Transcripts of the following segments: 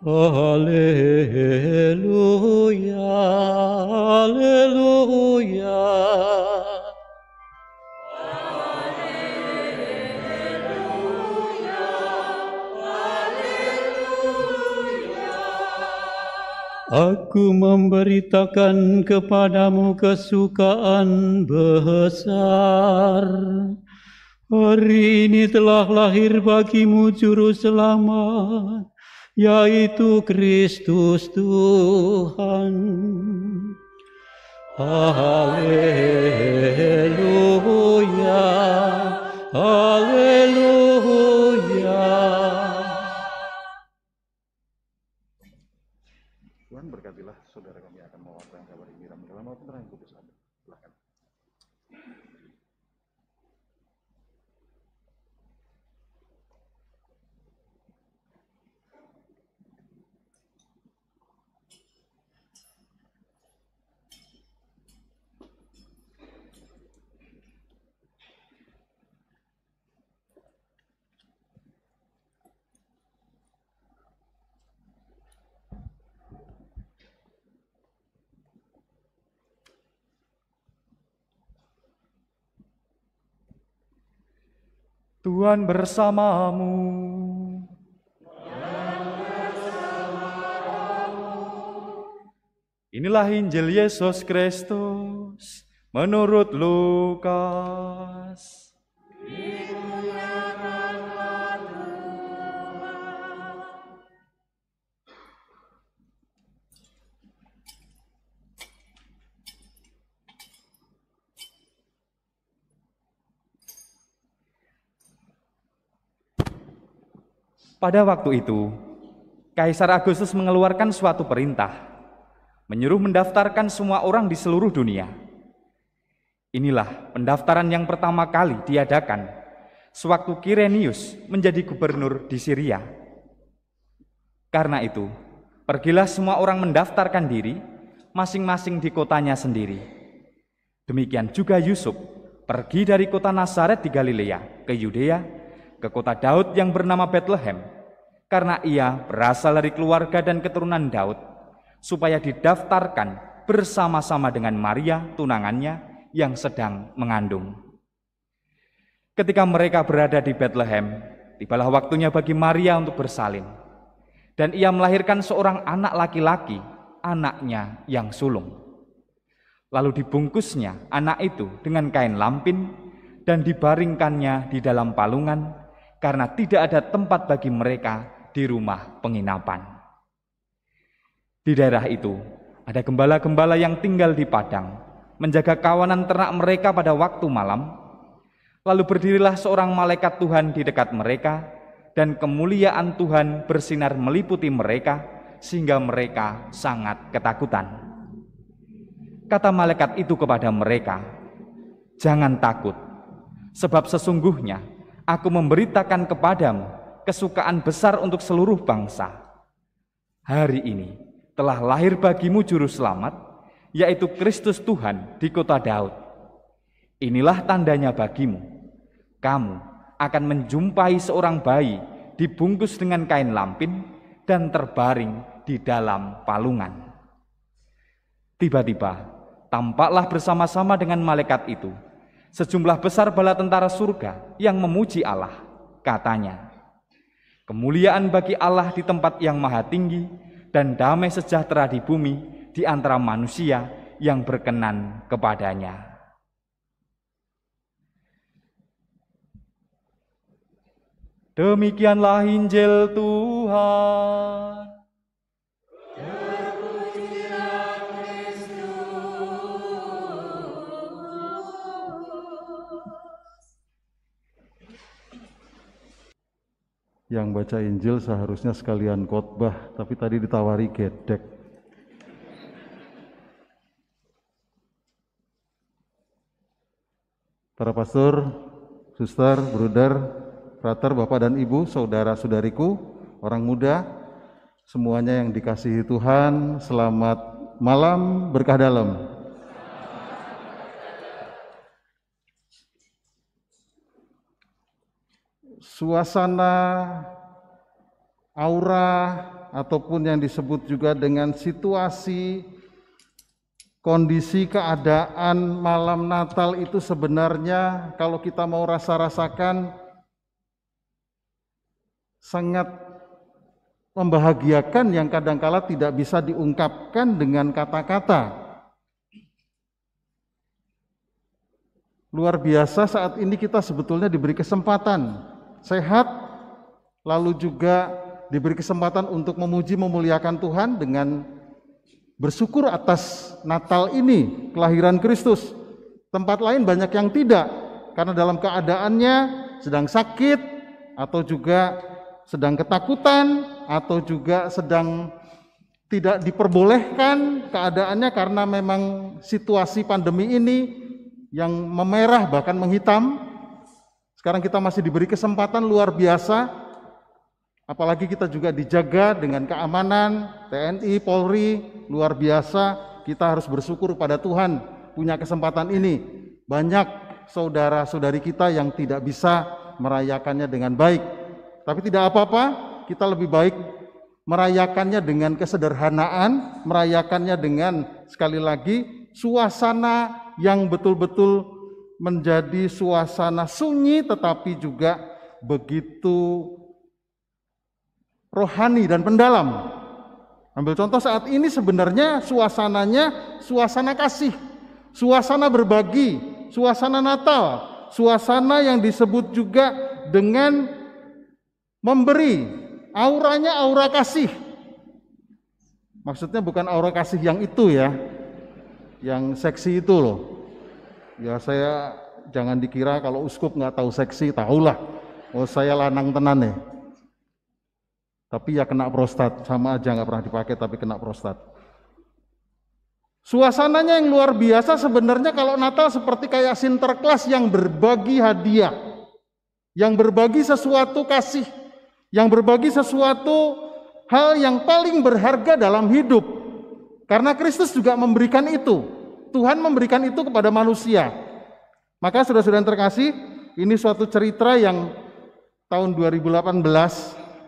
Haleluya, haleluya. Aku memberitakan kepadamu kesukaan besar. Hari ini telah lahir bagimu Juru Selamat, yaitu Kristus Tuhan. Haleluya, haleluya. Tuhan berkatilah saudara kami akan mewartakan kabar gembira dalam waktu terang kudus. Silakan. Tuhan bersamamu. Inilah Injil Yesus Kristus menurut Lukas. Pada waktu itu, Kaisar Agustus mengeluarkan suatu perintah, menyuruh mendaftarkan semua orang di seluruh dunia. Inilah pendaftaran yang pertama kali diadakan sewaktu Kirenius menjadi gubernur di Syria. Karena itu, pergilah semua orang mendaftarkan diri masing-masing di kotanya sendiri. Demikian juga Yusuf pergi dari kota Nazaret di Galilea ke Yudea, ke kota Daud yang bernama Bethlehem, karena ia berasal dari keluarga dan keturunan Daud, supaya didaftarkan bersama-sama dengan Maria, tunangannya, yang sedang mengandung. Ketika mereka berada di Bethlehem, tibalah waktunya bagi Maria untuk bersalin, dan ia melahirkan seorang anak laki-laki, anaknya yang sulung. Lalu dibungkusnya anak itu dengan kain lampin, dan dibaringkannya di dalam palungan, karena tidak ada tempat bagi mereka di rumah penginapan. Di daerah itu ada gembala-gembala yang tinggal di padang, menjaga kawanan ternak mereka pada waktu malam. Lalu berdirilah seorang malaikat Tuhan di dekat mereka, dan kemuliaan Tuhan bersinar meliputi mereka, sehingga mereka sangat ketakutan. Kata malaikat itu kepada mereka, "Jangan takut, sebab sesungguhnya Aku memberitakan kepadamu kesukaan besar untuk seluruh bangsa. Hari ini telah lahir bagimu Juru Selamat, yaitu Kristus Tuhan di kota Daud. Inilah tandanya bagimu. Kamu akan menjumpai seorang bayi dibungkus dengan kain lampin dan terbaring di dalam palungan." Tiba-tiba tampaklah bersama-sama dengan malaikat itu sejumlah besar bala tentara surga yang memuji Allah. Katanya, "Kemuliaan bagi Allah di tempat yang maha tinggi, dan damai sejahtera di bumi di antara manusia yang berkenan kepadanya." Demikianlah Injil Tuhan. Yang baca Injil seharusnya sekalian khotbah, tapi tadi ditawari gedek. Para pastor, suster, bruder, frater, bapak dan ibu, saudara-saudariku, orang muda, semuanya yang dikasihi Tuhan, selamat malam berkah dalam. Suasana, aura, ataupun yang disebut juga dengan situasi, kondisi keadaan malam Natal itu sebenarnya kalau kita mau rasakan sangat membahagiakan yang kadangkala tidak bisa diungkapkan dengan kata-kata. Luar biasa saat ini kita sebetulnya diberi kesempatan sehat, lalu juga diberi kesempatan untuk memuji memuliakan Tuhan dengan bersyukur atas Natal ini, kelahiran Kristus. Tempat lain banyak yang tidak, karena dalam keadaannya sedang sakit, atau juga sedang ketakutan, atau juga sedang tidak diperbolehkan keadaannya karena memang situasi pandemi ini yang memerah bahkan menghitam. Sekarang kita masih diberi kesempatan luar biasa, apalagi kita juga dijaga dengan keamanan, TNI, Polri, luar biasa. Kita harus bersyukur pada Tuhan punya kesempatan ini. Banyak saudara-saudari kita yang tidak bisa merayakannya dengan baik. Tapi tidak apa-apa, kita lebih baik merayakannya dengan kesederhanaan, merayakannya dengan, sekali lagi, suasana yang betul-betul menjadi suasana sunyi tetapi juga begitu rohani dan pendalam. Ambil contoh saat ini sebenarnya suasananya suasana kasih, suasana berbagi, suasana Natal, suasana yang disebut juga dengan memberi, auranya aura kasih. Maksudnya bukan aura kasih yang itu ya, yang seksi itu loh. Ya saya jangan dikira kalau uskup nggak tahu seksi, tahulah. Oh saya lanang tenan nih. Tapi ya kena prostat, sama aja nggak pernah dipakai tapi kena prostat. Suasananya yang luar biasa sebenarnya kalau Natal seperti kayak Sinterklas yang berbagi hadiah, yang berbagi sesuatu kasih, yang berbagi sesuatu hal yang paling berharga dalam hidup. Karena Kristus juga memberikan itu. Tuhan memberikan itu kepada manusia. Maka saudara-saudara yang terkasih, ini suatu cerita yang tahun 2018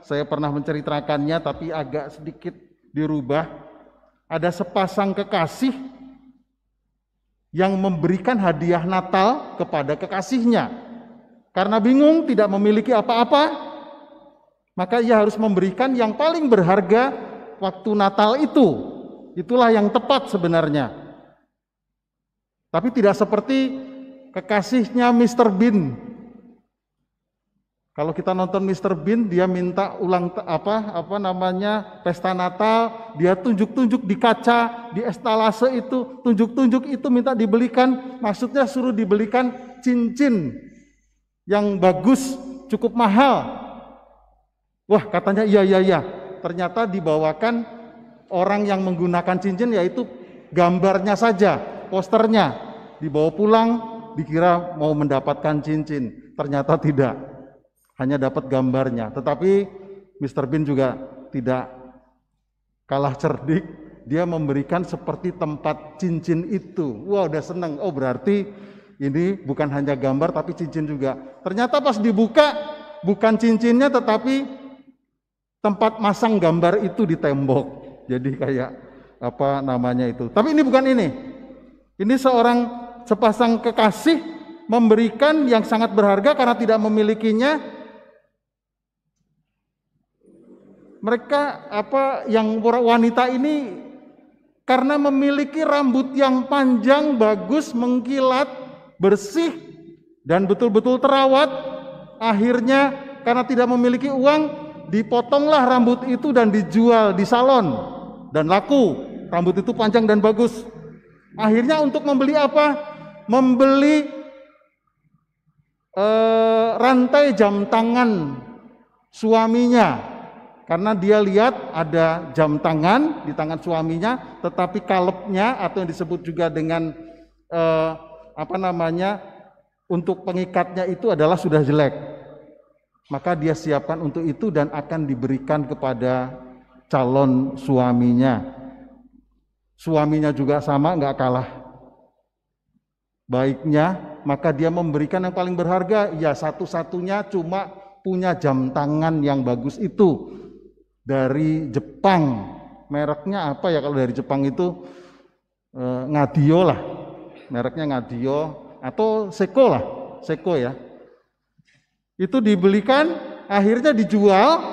saya pernah menceritakannya tapi agak sedikit dirubah. Ada sepasang kekasih yang memberikan hadiah Natal kepada kekasihnya. Karena bingung tidak memiliki apa-apa, maka ia harus memberikan yang paling berharga waktu Natal itu. Itulah yang tepat sebenarnya. Tapi tidak seperti kekasihnya Mr. Bean. Kalau kita nonton Mr. Bean, dia minta pesta Natal, dia tunjuk-tunjuk di kaca, di estalase itu, tunjuk-tunjuk itu minta dibelikan, maksudnya suruh dibelikan cincin yang bagus, cukup mahal. Wah, katanya iya. Ternyata dibawakan orang yang menggunakan cincin, yaitu gambarnya saja, posternya. Dibawa pulang, dikira mau mendapatkan cincin. Ternyata tidak, hanya dapat gambarnya. Tetapi Mr. Bean juga tidak kalah cerdik. Dia memberikan seperti tempat cincin itu. Wah, udah seneng. Oh, berarti ini bukan hanya gambar tapi cincin juga. Ternyata pas dibuka, bukan cincinnya tetapi tempat masang gambar itu di tembok. Jadi kayak apa namanya itu. Tapi ini bukan ini. Ini sepasang kekasih memberikan yang sangat berharga karena tidak memilikinya. Mereka yang wanita ini karena memiliki rambut yang panjang, bagus, mengkilat, bersih dan betul-betul terawat, akhirnya karena tidak memiliki uang, dipotonglah rambut itu dan dijual di salon dan laku. Rambut itu panjang dan bagus. Akhirnya untuk membeli apa? Membeli rantai jam tangan suaminya, karena dia lihat ada jam tangan di tangan suaminya, tetapi kalepnya atau yang disebut juga dengan untuk pengikatnya itu adalah sudah jelek. Maka dia siapkan untuk itu dan akan diberikan kepada calon suaminya. Suaminya juga sama, nggak kalah baiknya, maka dia memberikan yang paling berharga. Ya, satu-satunya cuma punya jam tangan yang bagus itu. dari Jepang. Mereknya apa ya kalau dari Jepang itu? Ngadio lah. Mereknya Ngadio atau Seiko lah. Seiko ya. Itu dibelikan, akhirnya dijual,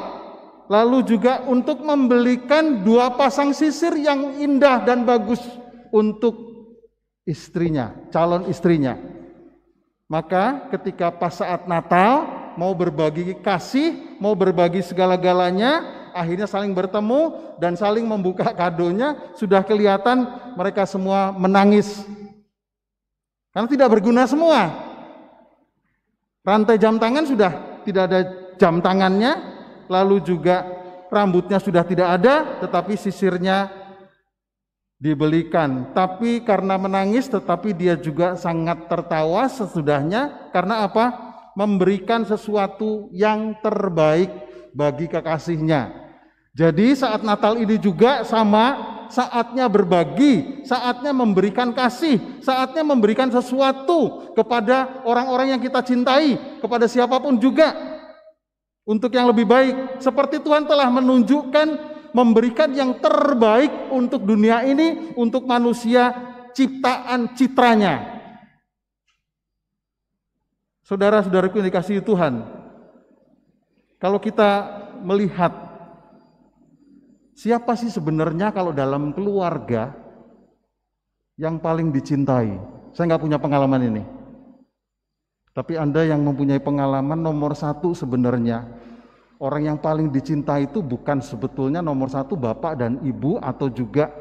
lalu juga untuk membelikan 2 pasang sisir yang indah dan bagus untuk istrinya, calon istrinya. Maka ketika pas saat Natal mau berbagi kasih, mau berbagi segala-galanya, akhirnya saling bertemu dan saling membuka kadonya, sudah kelihatan mereka semua menangis. Karena tidak berguna semua. Rantai jam tangan sudah tidak ada jam tangannya, lalu juga rambutnya sudah tidak ada, tetapi sisirnya dibelikan. Tapi karena menangis, tetapi dia juga sangat tertawa sesudahnya. Karena apa? Memberikan sesuatu yang terbaik bagi kekasihnya. Jadi saat Natal ini juga sama, saatnya berbagi, saatnya memberikan kasih, saatnya memberikan sesuatu kepada orang-orang yang kita cintai, kepada siapapun juga, untuk yang lebih baik. Seperti Tuhan telah menunjukkan, memberikan yang terbaik untuk dunia ini, untuk manusia ciptaan citranya. Saudara-saudaraku yang dikasihi Tuhan, kalau kita melihat siapa sih sebenarnya kalau dalam keluarga yang paling dicintai? Saya nggak punya pengalaman ini. Tapi Anda yang mempunyai pengalaman, nomor 1 sebenarnya orang yang paling dicintai itu bukan sebetulnya nomor 1 bapak dan ibu atau juga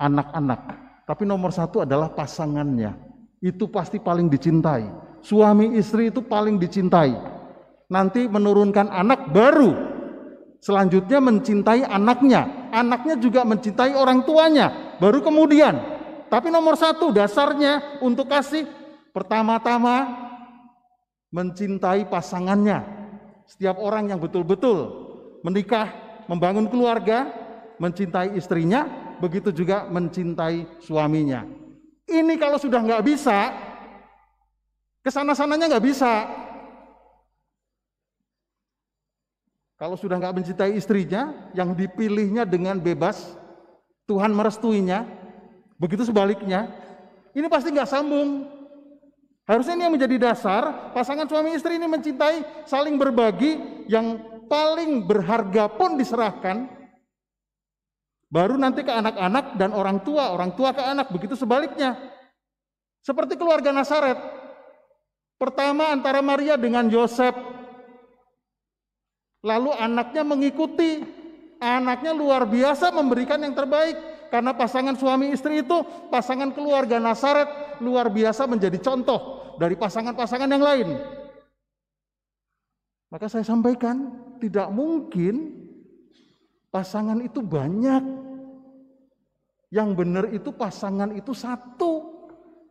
anak-anak. Tapi nomor 1 adalah pasangannya. Itu pasti paling dicintai. Suami istri itu paling dicintai. Nanti menurunkan anak, baru selanjutnya mencintai anaknya. Anaknya juga mencintai orang tuanya, baru kemudian. Tapi nomor 1 dasarnya untuk kasih, pertama-tama mencintai pasangannya. Setiap orang yang betul-betul menikah, membangun keluarga, mencintai istrinya, begitu juga mencintai suaminya. Ini kalau sudah nggak bisa, kesana-sananya nggak bisa. Kalau sudah nggak mencintai istrinya, yang dipilihnya dengan bebas, Tuhan merestuinya, begitu sebaliknya, ini pasti nggak sambung. Harusnya ini yang menjadi dasar, pasangan suami istri ini mencintai, saling berbagi, yang paling berharga pun diserahkan, baru nanti ke anak-anak dan orang tua ke anak, begitu sebaliknya. Seperti keluarga Nazaret, pertama antara Maria dengan Yosef, lalu anaknya mengikuti, anaknya luar biasa memberikan yang terbaik. Karena pasangan suami istri itu, pasangan keluarga Nazaret luar biasa menjadi contoh dari pasangan-pasangan yang lain. Maka saya sampaikan, tidak mungkin pasangan itu banyak. Yang benar itu pasangan itu 1.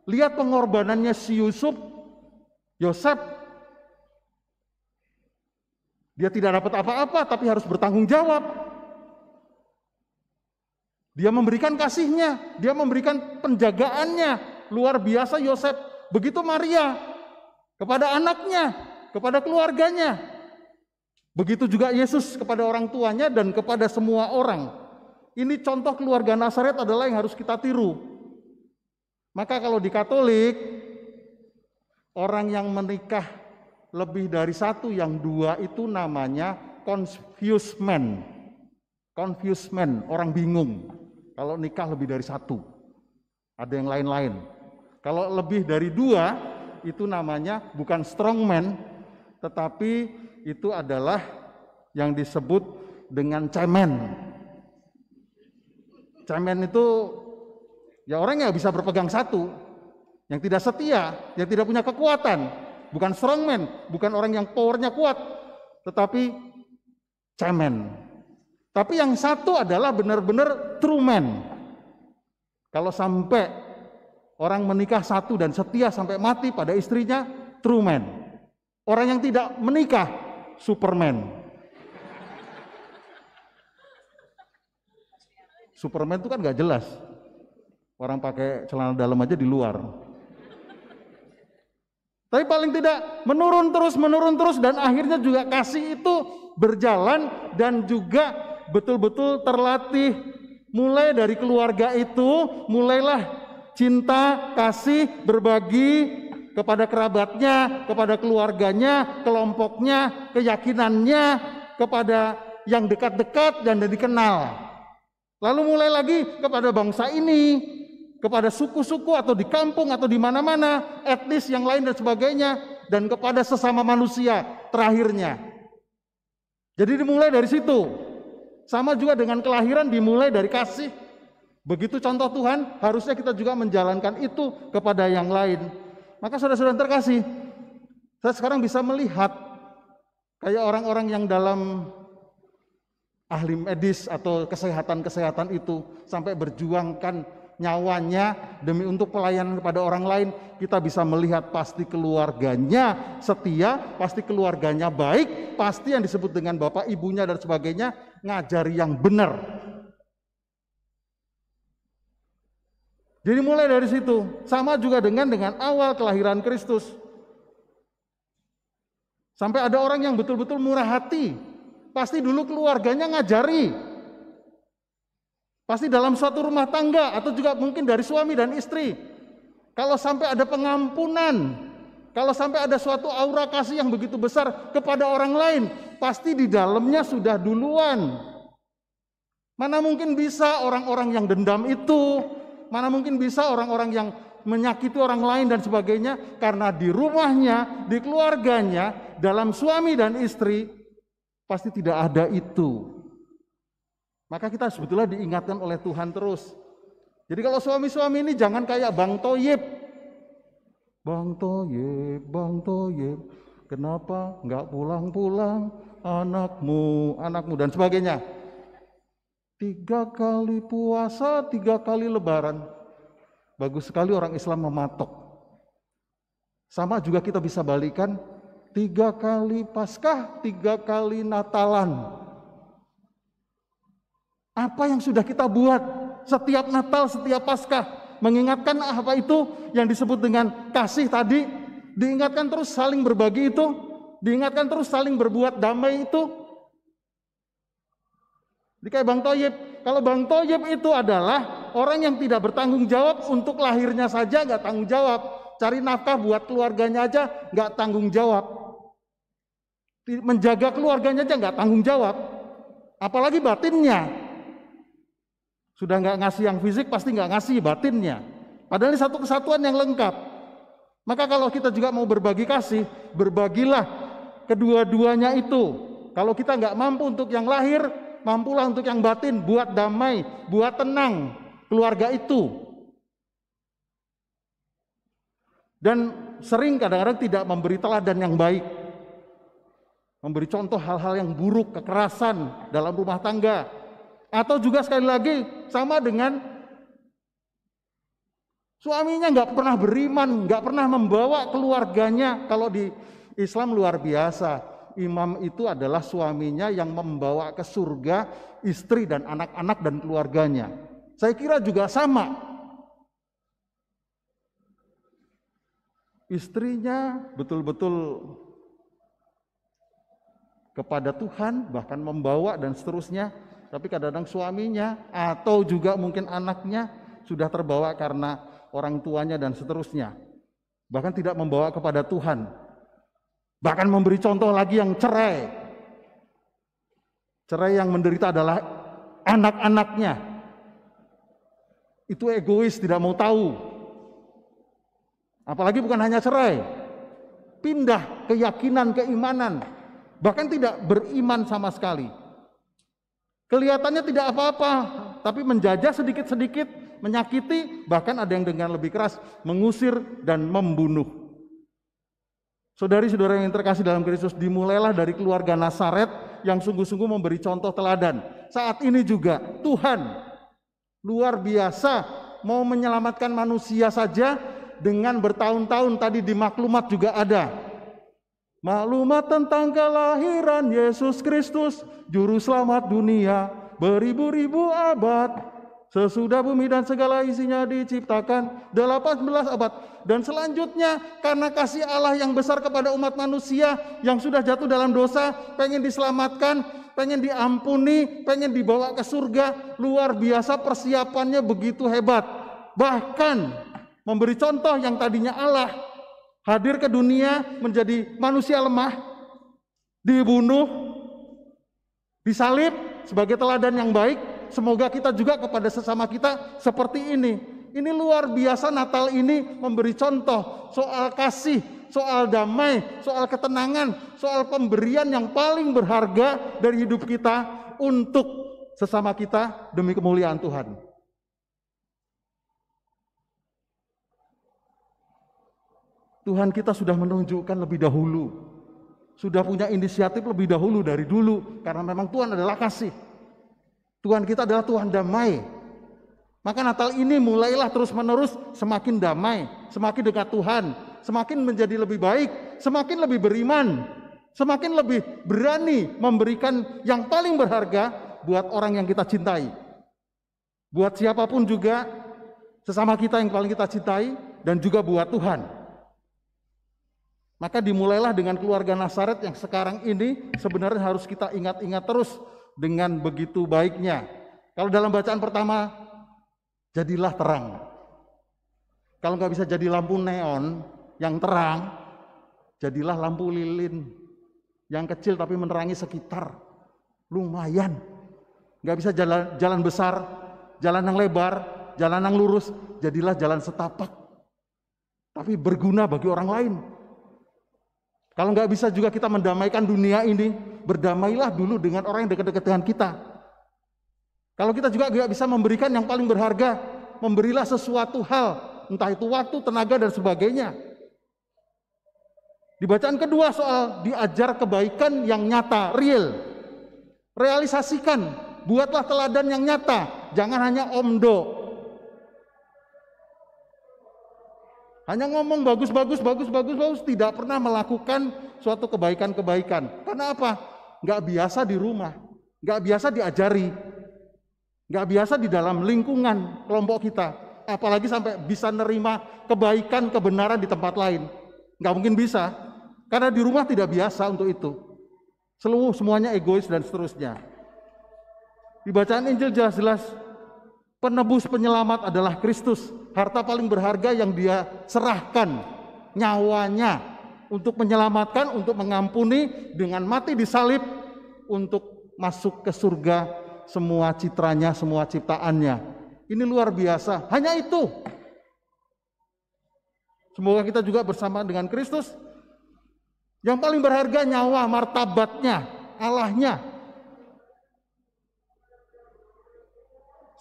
Lihat pengorbanannya si Yosef. Dia tidak dapat apa-apa, tapi harus bertanggung jawab. Dia memberikan kasihnya, dia memberikan penjagaannya, luar biasa Yosef. Begitu Maria, kepada anaknya, kepada keluarganya. Begitu juga Yesus kepada orang tuanya dan kepada semua orang. Ini contoh keluarga Nazaret adalah yang harus kita tiru. Maka kalau di Katolik, orang yang menikah lebih dari 1, yang 2 itu namanya confused man. Confused man, orang bingung. Kalau nikah lebih dari 1, ada yang lain-lain. Kalau lebih dari 2, itu namanya bukan strong man, tetapi itu adalah yang disebut dengan cemen. Cemen itu ya orang yang bisa berpegang 1, yang tidak setia, yang tidak punya kekuatan. Bukan strong man, bukan orang yang powernya kuat, tetapi cemen. Tapi yang 1 adalah benar-benar true man. Kalau sampai orang menikah 1 dan setia sampai mati pada istrinya, true man. Orang yang tidak menikah, superman. Superman itu kan gak jelas. Orang pakai celana dalam aja di luar. Tapi paling tidak menurun terus, dan akhirnya juga kasih itu berjalan dan juga betul-betul terlatih. Mulai dari keluarga itu, mulailah cinta, kasih, berbagi kepada kerabatnya, kepada keluarganya, kelompoknya, keyakinannya, kepada yang dekat-dekat dan dikenal. Lalu mulai lagi kepada bangsa ini, kepada suku-suku atau di kampung atau di mana-mana, etnis yang lain dan sebagainya, dan kepada sesama manusia terakhirnya. Jadi dimulai dari situ. Sama juga dengan kelahiran dimulai dari kasih. Begitu contoh Tuhan, harusnya kita juga menjalankan itu kepada yang lain. Maka saudara-saudara terkasih, saya sekarang bisa melihat kayak orang-orang yang dalam ahli medis atau kesehatan-kesehatan itu sampai berjuangkan nyawanya demi untuk pelayanan kepada orang lain. Kita bisa melihat pasti keluarganya setia, pasti keluarganya baik, pasti yang disebut dengan bapak ibunya dan sebagainya ngajari yang benar. Jadi mulai dari situ. Sama juga dengan awal kelahiran Kristus. Sampai ada orang yang betul-betul murah hati. Pasti dulu keluarganya ngajari. Pasti dalam suatu rumah tangga atau juga mungkin dari suami dan istri. Kalau sampai ada pengampunan, kalau sampai ada suatu aura kasih yang begitu besar kepada orang lain, pasti di dalamnya sudah duluan. Mana mungkin bisa orang-orang yang dendam itu, mana mungkin bisa orang-orang yang menyakiti orang lain dan sebagainya, karena di rumahnya, di keluarganya, dalam suami dan istri, pasti tidak ada itu. Maka kita sebetulnya diingatkan oleh Tuhan terus. Jadi kalau suami-suami ini jangan kayak Bang Toyib. Bang Toyib, kenapa nggak pulang-pulang anakmu, dan sebagainya. 3 kali puasa, 3 kali lebaran. Bagus sekali orang Islam mematok. Sama juga kita bisa balikan 3 kali Paskah, 3 kali Natalan. Apa yang sudah kita buat setiap Natal, setiap Paskah, mengingatkan apa itu yang disebut dengan kasih tadi, diingatkan terus saling berbagi itu, diingatkan terus saling berbuat damai itu. Jadi kayak Bang Toyib, kalau Bang Toyib itu adalah orang yang tidak bertanggung jawab untuk lahirnya saja, nggak tanggung jawab, cari nafkah buat keluarganya aja nggak tanggung jawab, menjaga keluarganya aja nggak tanggung jawab, apalagi batinnya. Sudah nggak ngasih yang fisik, pasti nggak ngasih batinnya. Padahal ini satu kesatuan yang lengkap. Maka kalau kita juga mau berbagi kasih, berbagilah kedua-duanya itu. Kalau kita nggak mampu untuk yang lahir, mampulah untuk yang batin, buat damai, buat tenang keluarga itu. Dan sering kadang-kadang tidak memberi teladan yang baik, memberi contoh hal-hal yang buruk, kekerasan dalam rumah tangga. Atau juga sekali lagi sama dengan suaminya nggak pernah beriman, nggak pernah membawa keluarganya. Kalau di Islam luar biasa, imam itu adalah suaminya yang membawa ke surga istri dan anak-anak dan keluarganya. Saya kira juga sama. Istrinya betul-betul kepada Tuhan, bahkan membawa dan seterusnya. Tapi kadang-kadang suaminya atau juga mungkin anaknya sudah terbawa karena orang tuanya dan seterusnya. Bahkan tidak membawa kepada Tuhan. Bahkan memberi contoh lagi yang cerai. Cerai yang menderita adalah anak-anaknya. Itu egois, tidak mau tahu. Apalagi bukan hanya cerai. Pindah keyakinan, keimanan. Bahkan tidak beriman sama sekali. Kelihatannya tidak apa-apa, tapi menjajah sedikit-sedikit, menyakiti, bahkan ada yang dengan lebih keras, mengusir dan membunuh. Saudari-saudara yang terkasih dalam Kristus, dimulailah dari keluarga Nazaret yang sungguh-sungguh memberi contoh teladan. Saat ini juga Tuhan luar biasa mau menyelamatkan manusia saja dengan bertahun-tahun, tadi di maklumat juga ada. Maklumat tentang kelahiran Yesus Kristus, Juru Selamat dunia, beribu-ribu abad, sesudah bumi dan segala isinya diciptakan, 18 abad. Dan selanjutnya, karena kasih Allah yang besar kepada umat manusia yang sudah jatuh dalam dosa, pengen diselamatkan, pengen diampuni, pengen dibawa ke surga. Luar biasa persiapannya begitu hebat. Bahkan memberi contoh yang tadinya Allah hadir ke dunia menjadi manusia lemah, dibunuh, disalib sebagai teladan yang baik. Semoga kita juga kepada sesama kita seperti ini. Ini luar biasa, Natal ini memberi contoh soal kasih, soal damai, soal ketenangan, soal pemberian yang paling berharga dari hidup kita untuk sesama kita demi kemuliaan Tuhan. Tuhan kita sudah menunjukkan lebih dahulu, sudah punya inisiatif lebih dahulu dari dulu, karena memang Tuhan adalah kasih. Tuhan kita adalah Tuhan damai. Maka Natal ini mulailah terus-menerus semakin damai, semakin dekat Tuhan, semakin menjadi lebih baik, semakin lebih beriman, semakin lebih berani memberikan yang paling berharga buat orang yang kita cintai. Buat siapapun juga, sesama kita yang paling kita cintai, dan juga buat Tuhan. Maka dimulailah dengan keluarga Nazaret yang sekarang ini sebenarnya harus kita ingat-ingat terus dengan begitu baiknya. Kalau dalam bacaan pertama, jadilah terang. Kalau nggak bisa jadi lampu neon yang terang, jadilah lampu lilin yang kecil tapi menerangi sekitar. Lumayan. Nggak bisa jalan besar, jalan yang lebar, jalan yang lurus, jadilah jalan setapak. Tapi berguna bagi orang lain. Kalau nggak bisa juga kita mendamaikan dunia ini, berdamailah dulu dengan orang yang dekat-dekat dengan kita. Kalau kita juga nggak bisa memberikan yang paling berharga, memberilah sesuatu hal, entah itu waktu, tenaga, dan sebagainya. Di bacaan kedua soal diajar kebaikan yang nyata, real. Realisasikan, buatlah teladan yang nyata, jangan hanya omdo. Hanya ngomong bagus, tidak pernah melakukan suatu kebaikan-kebaikan. Karena apa? Nggak biasa di rumah, nggak biasa diajari, nggak biasa di dalam lingkungan kelompok kita, apalagi sampai bisa nerima kebaikan, kebenaran di tempat lain. Nggak mungkin bisa, karena di rumah tidak biasa untuk itu. Semuanya egois dan seterusnya. Di bacaan Injil jelas-jelas, penebus penyelamat adalah Kristus. Harta paling berharga yang dia serahkan, nyawanya, untuk menyelamatkan, untuk mengampuni, dengan mati disalib, untuk masuk ke surga, semua citranya, semua ciptaannya. Ini luar biasa. Hanya itu. Semoga kita juga bersama dengan Kristus. Yang paling berharga nyawa, martabatnya, Allahnya.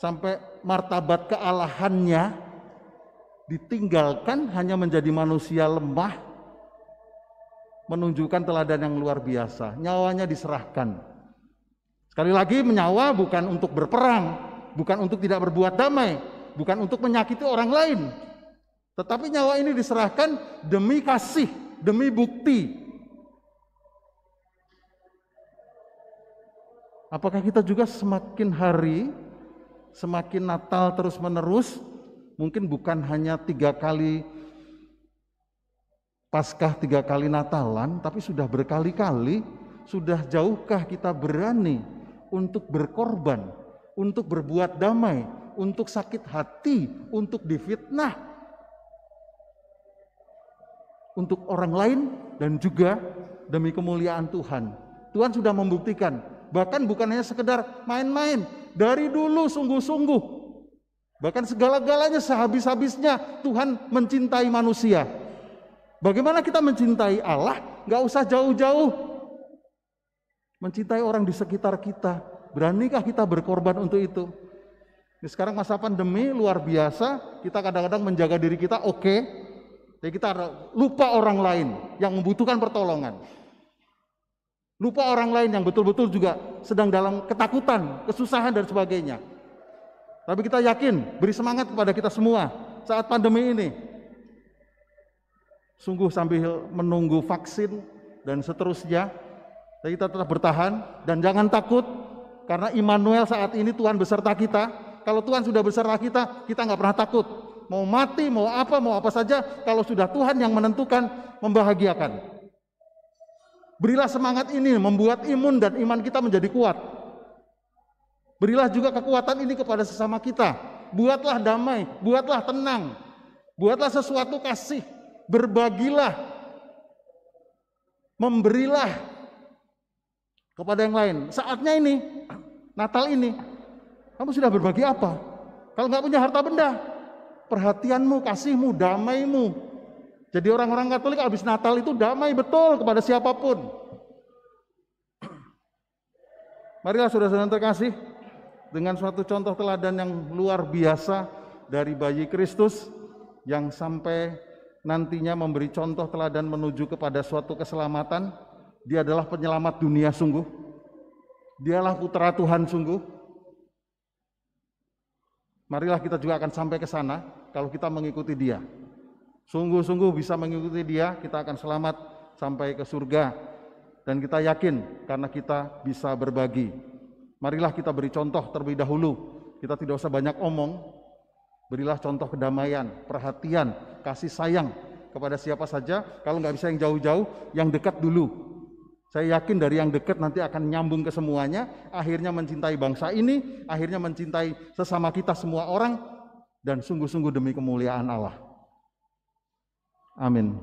Sampai martabat kealahannya ditinggalkan hanya menjadi manusia lemah, menunjukkan teladan yang luar biasa. Nyawanya diserahkan. Sekali lagi, menyawa bukan untuk berperang, bukan untuk tidak berbuat damai, bukan untuk menyakiti orang lain. Tetapi nyawa ini diserahkan demi kasih, demi bukti. Apakah kita juga semakin hari, semakin Natal terus-menerus, mungkin bukan hanya 3 kali Paskah, 3 kali Natalan, tapi sudah berkali-kali, sudah jauhkah kita berani untuk berkorban, untuk berbuat damai, untuk sakit hati, untuk difitnah, untuk orang lain, dan juga demi kemuliaan Tuhan. Tuhan sudah membuktikan, bahkan bukan hanya sekedar main-main, dari dulu sungguh-sungguh, bahkan segala-galanya sehabis-habisnya Tuhan mencintai manusia. Bagaimana kita mencintai Allah? Gak usah jauh-jauh. Mencintai orang di sekitar kita. Beranikah kita berkorban untuk itu? Ini sekarang masa pandemi luar biasa, kita kadang-kadang menjaga diri kita oke, jadi kita lupa orang lain yang membutuhkan pertolongan. Lupa orang lain yang betul-betul juga sedang dalam ketakutan, kesusahan, dan sebagainya. Tapi kita yakin, beri semangat kepada kita semua saat pandemi ini. Sungguh sambil menunggu vaksin dan seterusnya, jadi kita tetap bertahan dan jangan takut, karena Immanuel saat ini Tuhan beserta kita. Kalau Tuhan sudah beserta kita, kita nggak pernah takut. Mau mati, mau apa saja, kalau sudah Tuhan yang menentukan, membahagiakan. Berilah semangat ini membuat imun dan iman kita menjadi kuat. Berilah juga kekuatan ini kepada sesama kita. Buatlah damai, buatlah tenang, buatlah sesuatu kasih, berbagilah, memberilah kepada yang lain. Saatnya ini, Natal ini, kamu sudah berbagi apa? Kalau nggak punya harta benda, perhatianmu, kasihmu, damaimu. Jadi orang-orang Katolik habis Natal itu damai betul kepada siapapun. Marilah saudara-saudara terkasih, dengan suatu contoh teladan yang luar biasa dari bayi Kristus yang sampai nantinya memberi contoh teladan menuju kepada suatu keselamatan. Dia adalah penyelamat dunia sungguh. Dialah putra Tuhan sungguh. Marilah kita juga akan sampai ke sana kalau kita mengikuti Dia. Sungguh-sungguh bisa mengikuti Dia, kita akan selamat sampai ke surga. Dan kita yakin karena kita bisa berbagi. Marilah kita beri contoh terlebih dahulu. Kita tidak usah banyak omong. Berilah contoh kedamaian, perhatian, kasih sayang kepada siapa saja. Kalau nggak bisa yang jauh-jauh, yang dekat dulu. Saya yakin dari yang dekat nanti akan nyambung ke semuanya. Akhirnya mencintai bangsa ini, akhirnya mencintai sesama kita semua orang. Dan sungguh-sungguh demi kemuliaan Allah. Amin.